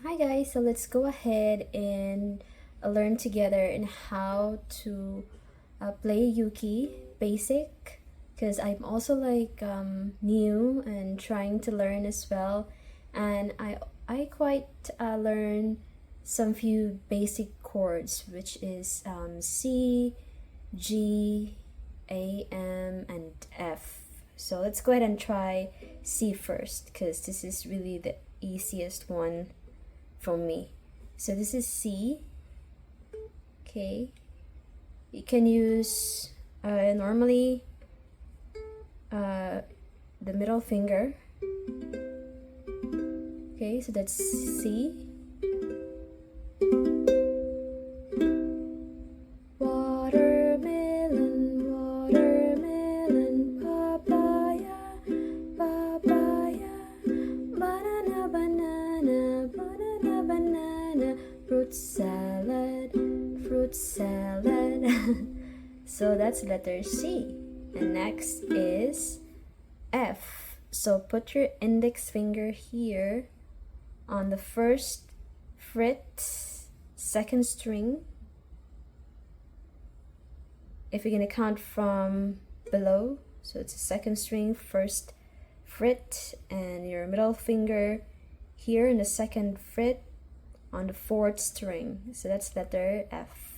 Hi guys, so let's go ahead and learn together in how to play ukulele basic, because I'm also like new and trying to learn as well, and I quite learn some few basic chords, which is C, G, A, M, and F. So let's go ahead and try C first, because this is really the easiest one for me. So this is C. Okay, you can use normally the middle finger. Okay, so that's C. Watermelon, watermelon, papaya, papaya, banana, banana, banana, banana, fruit salad, fruit salad. So that's letter C. And next is F. So put your index finger here on the first fret, second string. If you're gonna count from below, so it's a second string, first fret, and your middle finger here in the second fret on the fourth string. So that's letter F.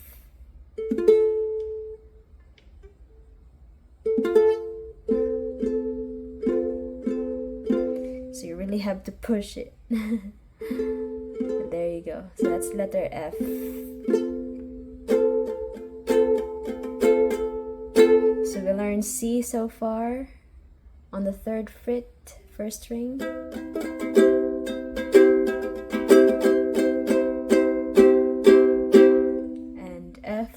So you really have to push it. There you go. So that's letter F. So we learned C so far on the third fret, first string. And F.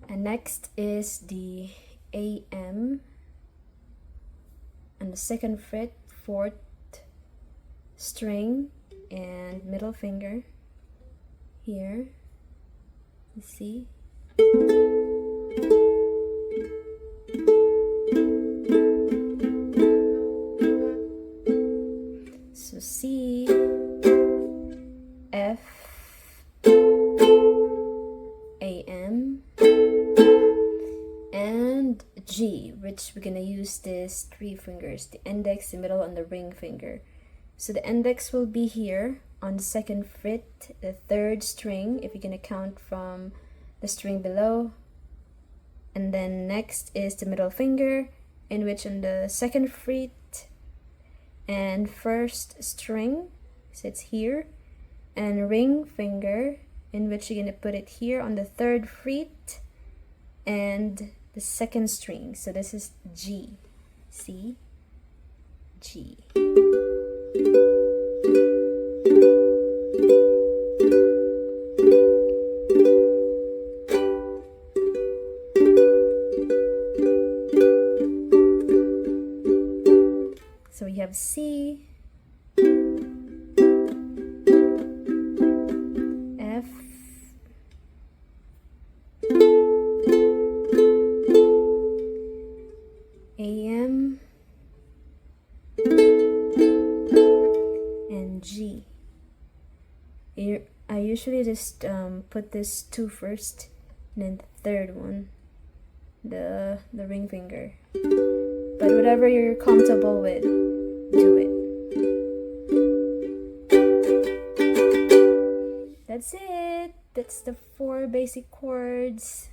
And next is the AM on the second fret, fourth string, and middle finger here. You see? So C, F, AM, and G, which we're gonna use this three fingers, the index, the middle, and the ring finger. So the index will be here on the second fret, the third string, if you're gonna count from the string below. And then next is the middle finger, in which on the second fret and first string, so it's here, and ring finger, in which you're gonna put it here on the third fret and the second string. So this is G. C, G. So we have C, F, AM, and G. I usually just put this two first, and then the third one, the ring finger. But whatever you're comfortable with, do it. That's it. That's the 4 basic chords.